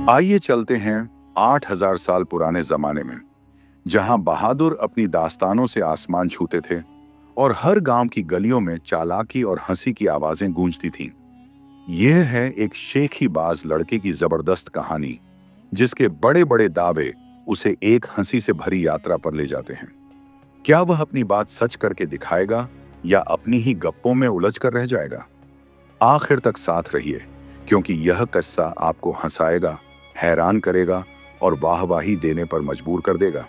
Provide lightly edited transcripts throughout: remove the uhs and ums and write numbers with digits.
आइए चलते हैं 8,000 साल पुराने जमाने में, जहां बहादुर अपनी दास्तानों से आसमान छूते थे और हर गांव की गलियों में चालाकी और हंसी की आवाजें गूंजती थीं। यह है एक शेखीबाज लड़के की जबरदस्त कहानी, जिसके बड़े बड़े दावे उसे एक हंसी से भरी यात्रा पर ले जाते हैं। क्या वह अपनी बात सच करके दिखाएगा या अपनी ही गप्पों में उलझ कर रह जाएगा? आखिर तक साथ रहिए, क्योंकि यह किस्सा आपको हंसाएगा, हैरान करेगा और वाहवाही देने पर मजबूर कर देगा।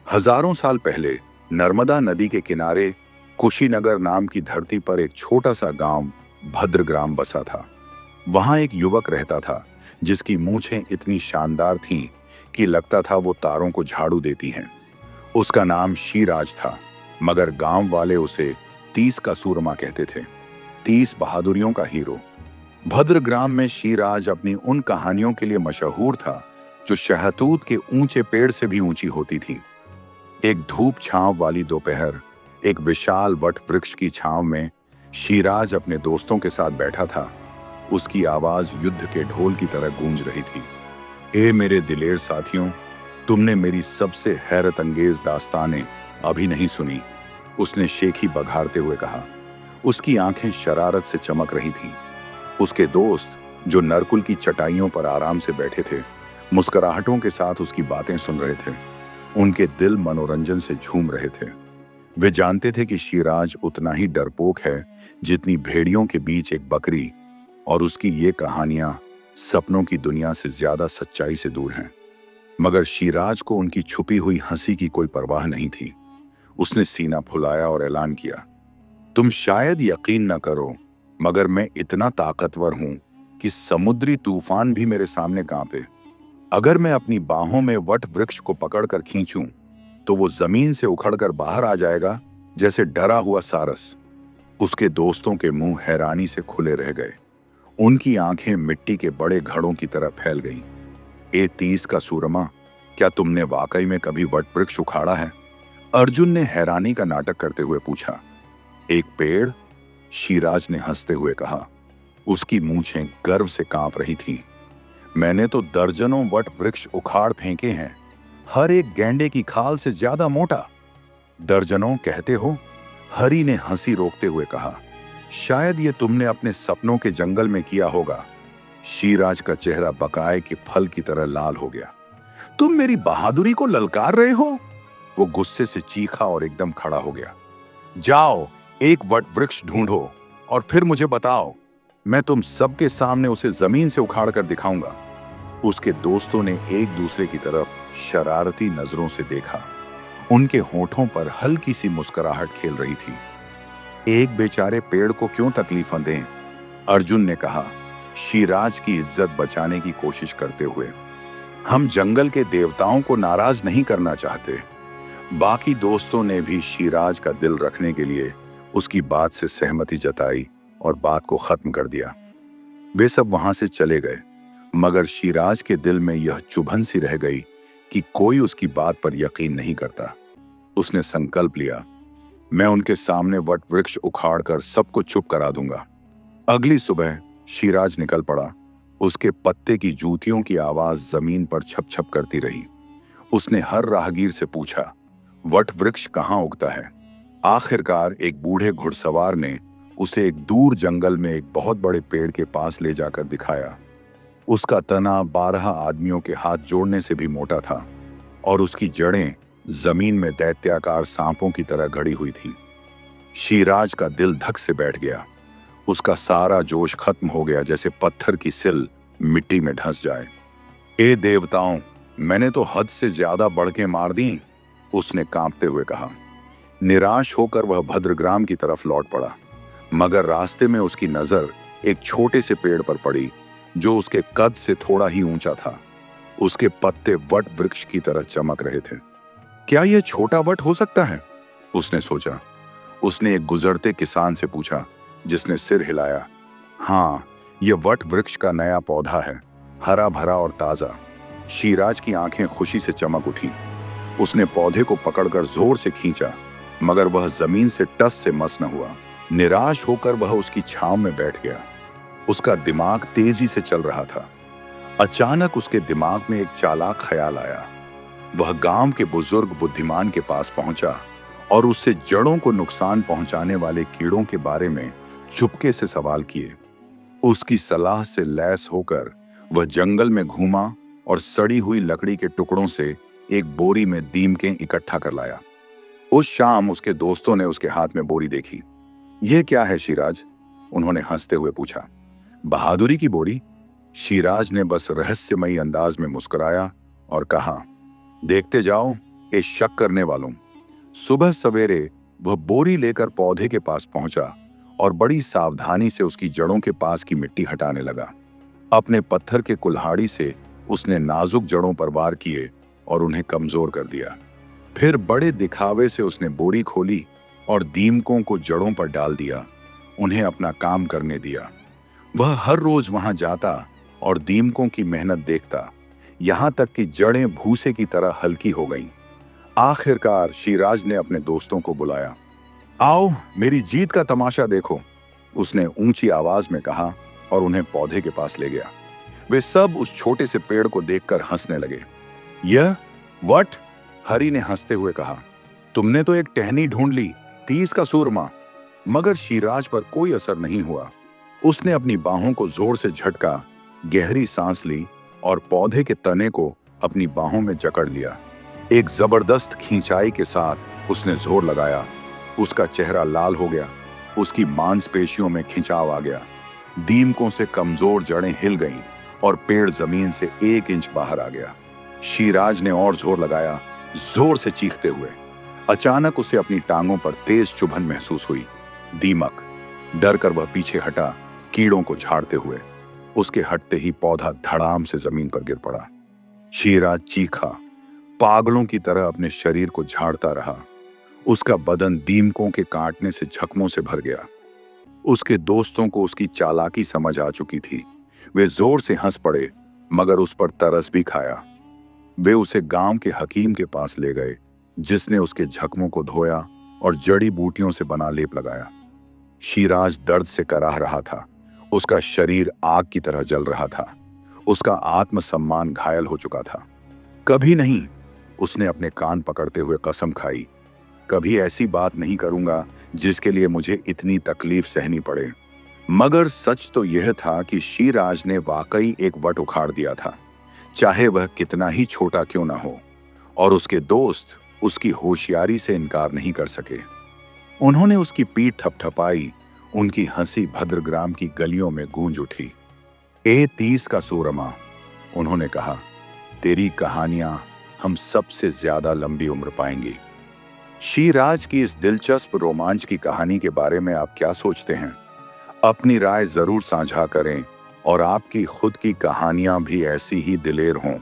हजारों साल पहले नर्मदा नदी के किनारे कुशीनगर नाम की धरती पर एक छोटा सा गांव भद्रग्राम बसा था। वहां एक युवक रहता था जिसकी मूछें इतनी शानदार थीं कि लगता था वो तारों को झाड़ू देती हैं। उसका नाम शीराज था, मगर गांव वाले उसे 30 का सूरमा कहते थे। 30 बहादुरियों का हीरो। भद्रग्राम में शीराज अपनी उन कहानियों के लिए मशहूर था जो शहतूत के ऊंचे पेड़ से भी ऊंची होती थी। एक धूप छांव वाली दोपहर, एक विशाल वट वृक्ष की छांव में शीराज अपने दोस्तों के साथ बैठा था। उसकी आवाज युद्ध के ढोल की तरह गूंज रही थी। ए मेरे दिलेर साथियों, तुमने मेरी सबसे हैरत अंगेज दास्तानें अभी नहीं सुनी, उसने शेखी बघारते हुए कहा। उसकी आंखें शरारत से चमक रही थीं। उसके दोस्त, जो नरकुल की चटाइयों पर आराम से बैठे थे, मुस्कुराहटों के साथ उसकी बातें सुन रहे थे। उनके दिल मनोरंजन से झूम रहे थे। वे जानते थे कि शीराज उतना ही डरपोक है जितनी भेड़ियों के बीच एक बकरी, और उसकी ये कहानियां सपनों की दुनिया से ज्यादा सच्चाई से दूर हैं। मगर शीराज को उनकी छुपी हुई हंसी की कोई परवाह नहीं थी। उसने सीना फुलाया और ऐलान किया, तुम शायद यकीन न करो, मगर मैं इतना ताकतवर हूं कि समुद्री तूफान भी मेरे सामने कांपे। अगर मैं अपनी बाहों में वट वृक्ष को पकड़कर खींचूं, तो वो जमीन से उखड़कर बाहर आ जाएगा, जैसे डरा हुआ सारस। उसके दोस्तों के मुंह हैरानी से खुले रह गए। उनकी आंखें मिट्टी के बड़े घड़ों की तरह फैल गईं। ए 30 का सूरमा, क्या तुमने वाकई में कभी वट वृक्ष उखाड़ा है? अर्जुन ने हैरानी का नाटक करते हुए पूछा। एक पेड़? शीराज ने हंसते हुए कहा। उसकी मूंछें गर्व से कांप रही थीं। मैंने तो दर्जनों वट वृक्ष उखाड़ फेंके हैं, हर एक गैंडे की खाल से ज्यादा मोटा। दर्जनों कहते हो? हरी ने हंसी रोकते हुए कहा। शायद ये तुमने अपने सपनों के जंगल में किया होगा। शीराज का चेहरा बकाए के फल की तरह लाल हो गया। तुम मेरी बहादुरी को ललकार रहे हो? वो गुस्से से चीखा और एकदम खड़ा हो गया। जाओ, एक वट वृक्ष ढूंढो और फिर मुझे बताओ। मैं तुम सबके सामने उसे जमीन से उखाड़ कर दिखाऊंगा। उसके दोस्तों ने एक दूसरे की तरफ शरारती नजरों से देखा। उनके होठों पर हल्की सी मुस्कुराहट खेल रही थी। एक बेचारे पेड़ को क्यों तकलीफें दें? अर्जुन ने कहा, शीराज की इज्जत बचाने की कोशिश करते हुए। हम जंगल के देवताओं को नाराज नहीं करना चाहते। बाकी दोस्तों ने भी शीराज का दिल रखने के लिए उसकी बात से सहमति जताई और बात को खत्म कर दिया। वे सब वहां से चले गए, मगर शीराज के दिल में यह चुभन सी रह गई कि कोई उसकी बात पर यकीन नहीं करता। उसने संकल्प लिया, मैं उनके सामने वट वृक्ष उखाड़कर सबको चुप करा दूंगा। अगली सुबह शीराज निकल पड़ा। उसके पत्ते की जूतियों की आवाज जमीन पर छप छप करती रही। उसने हर राहगीर से पूछा, वट वृक्ष कहाँ उगता है? आखिरकार एक बूढ़े घुड़सवार ने उसे एक दूर जंगल में एक बहुत बड़े पेड़ के पास ले जाकर दिखाया। उसका तना 12 आदमियों के हाथ जोड़ने से भी मोटा था और उसकी जड़ें जमीन में दैत्याकार सांपों की तरह गड़ी हुई थी। शीराज का दिल धक से बैठ गया। उसका सारा जोश खत्म हो गया, जैसे पत्थर की सिल मिट्टी में धंस जाए। ए देवताओं, मैंने तो हद से ज्यादा बढ़ के मार दी, उसने कांपते हुए कहा। निराश होकर वह भद्रग्राम की तरफ लौट पड़ा, मगर रास्ते में उसकी नजर एक छोटे से पेड़ पर पड़ी जो उसके कद से थोड़ा ही ऊंचा था। उसके पत्ते वट वृक्ष की तरह चमक रहे थे। क्या यह छोटा वट हो सकता है? उसने सोचा। उसने एक गुजरते किसान से पूछा, जिसने सिर हिलाया। हाँ, यह वट वृक्ष का नया पौधा है, हरा भरा और ताजा। शीराज की आंखें खुशी से चमक उठी। उसने पौधे को पकड़कर जोर से खींचा, मगर वह जमीन से टस से मस न हुआ। निराश होकर वह उसकी छांव में बैठ गया। उसका दिमाग तेजी से चल रहा था। अचानक उसके दिमाग में एक चालाक ख्याल आया। वह गांव के बुजुर्ग बुद्धिमान के पास पहुंचा और उससे जड़ों को नुकसान पहुंचाने वाले कीड़ों के बारे में चुपके से सवाल किए। उसकी सलाह से लैस होकर वह जंगल में घूमा और सड़ी हुई लकड़ी के टुकड़ों से एक बोरी में दीमकें इकट्ठा कर लाया। उस शाम उसके दोस्तों ने उसके हाथ में बोरी देखी। यह क्या है शिराज? उन्होंने हंसते हुए पूछा। बहादुरी की बोरी? शिराज ने बस रहस्यमयी अंदाज में मुस्कुराया और कहा, देखते जाओ ये शक करने वालों। सुबह सवेरे वह बोरी लेकर पौधे के पास पहुंचा और बड़ी सावधानी से उसकी जड़ों के पास की मिट्टी हटाने लगा। अपने पत्थर के कुल्हाड़ी से उसने नाजुक जड़ों पर वार किए और उन्हें कमजोर कर दिया। फिर बड़े दिखावे से उसने बोरी खोली और दीमकों को जड़ों पर डाल दिया, उन्हें अपना काम करने दिया। वह हर रोज वहां जाता और दीमकों की मेहनत देखता, यहां तक कि जड़ें भूसे की तरह हल्की हो गईं। आखिरकार शिराज ने अपने दोस्तों को बुलाया। आओ मेरी जीत का तमाशा देखो, उसने ऊंची आवाज में कहा और उन्हें पौधे के पास ले गया। वे सब उस छोटे से पेड़ को देखकर हंसने लगे। यह वट? हरी ने हंसते हुए कहा। तुमने तो एक टहनी ढूंढ ली, 30 का सूरमा। मगर शिराज पर कोई असर नहीं हुआ। उसने अपनी बाहों को जोर से झटका, गहरी सांस ली और पौधे के तने को अपनी बाहों में जकड़ लिया। एक जबरदस्त खींचाई के साथ उसने जोर लगाया। उसका चेहरा लाल हो गया, उसकी मांसपेशियों में खिंचाव आ गया। दीमकों से कमजोर जड़ें हिल गईं और पेड़ जमीन से 1 इंच बाहर आ गया। शिराज ने और जोर लगाया, जोर से चीखते हुए। अचानक उसे अपनी टांगों पर तेज चुभन महसूस हुई। दीमक। डर कर वह पीछे हटा, कीड़ों को झाड़ते हुए। उसके हटते ही पौधा धड़ाम से जमीन पर गिर पड़ा। शिराज चीखा, पागलों की तरह अपने शरीर को झाड़ता रहा। उसका बदन दीमकों के काटने से जख्मों से भर गया। उसके दोस्तों को उसकी चालाकी समझ आ चुकी थी। वे जोर से हंस पड़े, मगर उस पर तरस भी खाया। वे उसे गांव के हकीम के पास ले गए, जिसने उसके जख्मों को धोया और जड़ी बूटियों से बना लेप लगाया। शिराज दर्द से कराह रहा था। उसका शरीर आग की तरह जल रहा था। उसका आत्मसम्मान घायल हो चुका था। कभी नहीं, उसने अपने कान पकड़ते हुए कसम खाई, कभी ऐसी बात नहीं करूंगा जिसके लिए मुझे इतनी तकलीफ सहनी पड़े। मगर सच तो यह था कि शिराज ने वाकई एक वट उखाड़ दिया था, चाहे वह कितना ही छोटा क्यों ना हो, और उसके दोस्त उसकी होशियारी से इनकार नहीं कर सके। उन्होंने उसकी पीठ थपथपाई, उनकी हंसी भद्रग्राम की गलियों में गूंज उठी। ए 30 का सूरमा, उन्होंने कहा, तेरी कहानियां हम सबसे ज्यादा लंबी उम्र पाएंगी। शिराज की इस दिलचस्प रोमांच की कहानी के बारे में आप क्या सोचते हैं? अपनी राय जरूर साझा करें और आपकी खुद की कहानियां भी ऐसी ही दिलेर हों।